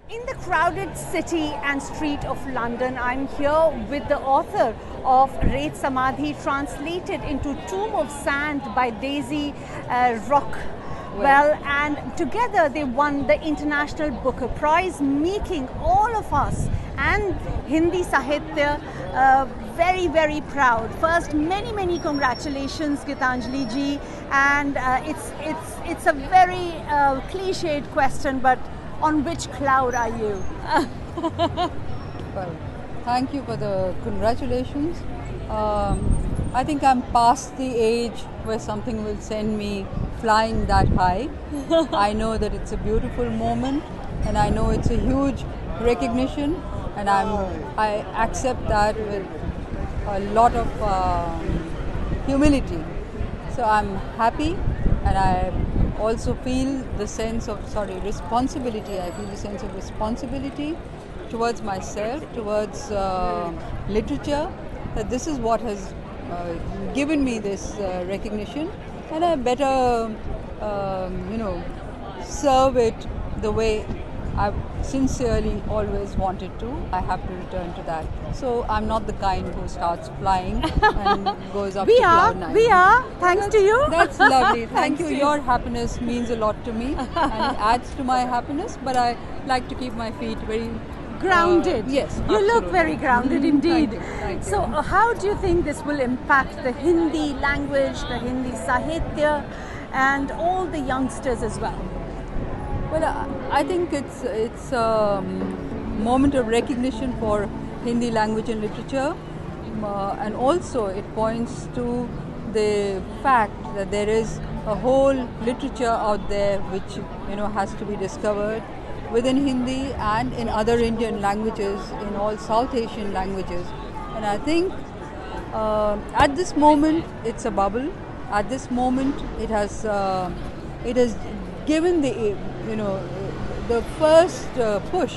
In the crowded city and street of London, I'm here with the author of Ret Samadhi, translated into Tomb of Sand by Daisy Rockwell. And together they won the International Booker Prize, making all of us and Hindi Sahitya very, very proud. First, many congratulations, Gitanjali ji. And it's a very cliched question, but on which cloud are you? Well, thank you for the congratulations. I think I'm past the age where something will send me flying that high. I know that it's a beautiful moment, and I know it's a huge recognition, and I accept that with a lot of humility. So I'm happy, and I also feel the sense of responsibility. I feel the sense of responsibility towards myself, towards literature, that this is what has given me this recognition, and I better serve it the way I've sincerely always wanted to. I have to return to that. So I'm not the kind who starts flying and goes up to cloud nine. We are, thanks to you. That's lovely. Thank you. Your happiness means a lot to me, and it adds to my happiness, but I like to keep my feet very grounded. Yes, you absolutely. look very grounded indeed. Thank you. So how do you think this will impact the Hindi language, the Hindi Sahitya, and all the youngsters as well? Well, I think it's a moment of recognition for Hindi language and literature, and also it points to the fact that there is a whole literature out there which has to be discovered within Hindi and in other Indian languages, in all South Asian languages. And I think at this moment it's a bubble. At this moment it has given the first push,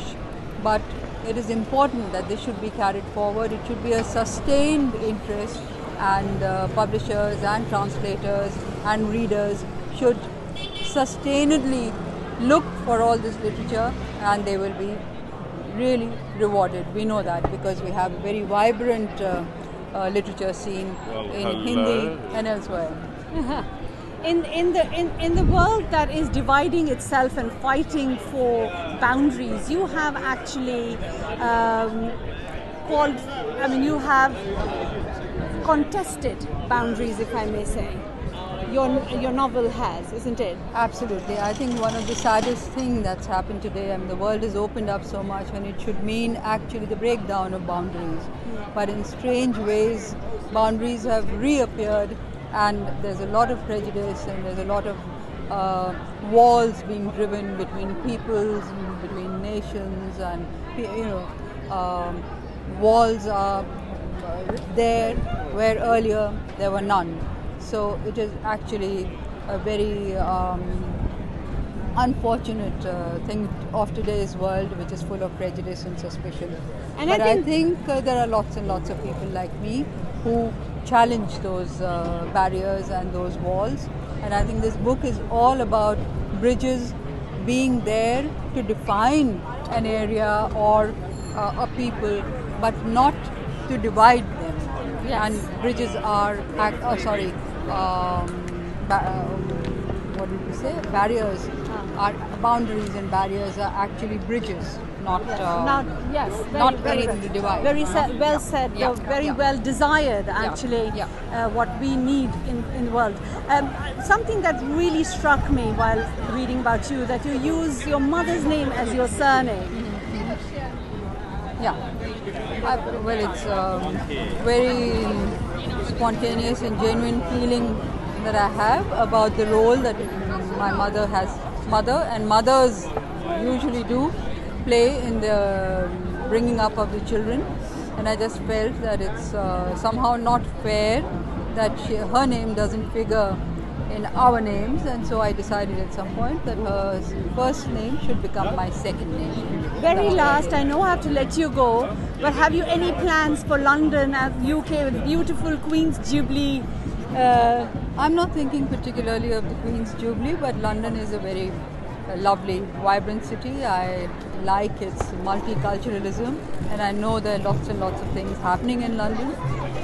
but it is important that this should be carried forward. It should be a sustained interest, and publishers and translators and readers should sustainedly look for all this literature, and they will be really rewarded. We know that because we have a very vibrant literature scene in Hindi and elsewhere. In the world that is dividing itself and fighting for boundaries, you have actually you have contested boundaries, if I may say. Your novel has, isn't it? Absolutely. I think one of the saddest things that's happened today, the world has opened up so much, and it should mean actually the breakdown of boundaries. But in strange ways, boundaries have reappeared, and there's a lot of prejudice, and there's a lot of walls being driven between peoples, between nations, and walls are there where earlier there were none. So it is actually a very unfortunate thing of today's world, which is full of prejudice and suspicion. But I think there are lots and lots of people like me who challenge those barriers and those walls. And I think this book is all about bridges being there to define an area or a people, but not to divide them. Yes. And bridges are, what did you say? Barriers, boundaries and barriers are actually bridges, not anything to divide. Very well said. Well desired, actually. What we need in the world. Something that really struck me while reading about you, that you use your mother's name as your surname. It's very spontaneous and genuine feeling that I have about the role that my mother has. Mothers usually do play in the bringing up of the children, and I just felt that it's somehow not fair that her name doesn't figure in our names, and so I decided at some point that her first name should become my second name. Very last, I know I have to let you go, but have you any plans for London and UK with beautiful Queen's Jubilee? I'm not thinking particularly of the Queen's Jubilee, but London is a very a lovely, vibrant city. I like its multiculturalism, and I know there are lots and lots of things happening in London.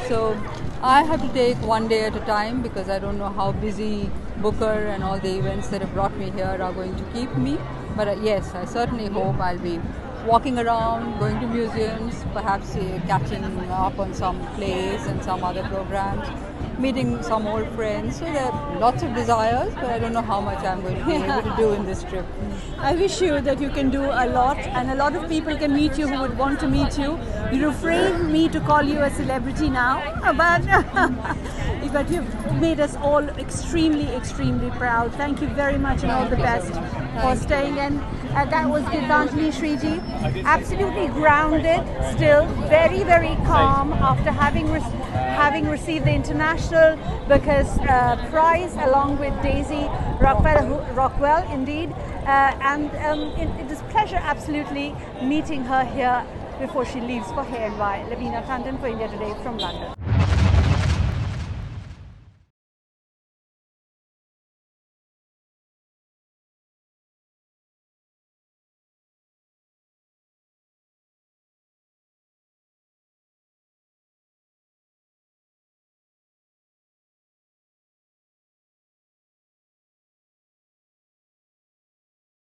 So I have to take one day at a time because I don't know how busy Booker and all the events that have brought me here are going to keep me. But yes, I certainly hope I'll be walking around, going to museums, perhaps catching up on some plays and some other programs, meeting some old friends. So there are lots of desires, but I don't know how much I'm going to be able to do in this trip. I wish you that you can do a lot, and a lot of people can meet you who would want to meet you. You refrain me to call you a celebrity now, but you've made us all extremely, extremely proud. Thank you very much, and all the best for staying in. That was Gitanjali Shriji, absolutely grounded, still very, very calm after having received the International Booker's Prize along with Daisy Rockwell, indeed. It is a pleasure absolutely meeting her here before she leaves for HNY. Lavina Tandon for India Today from London.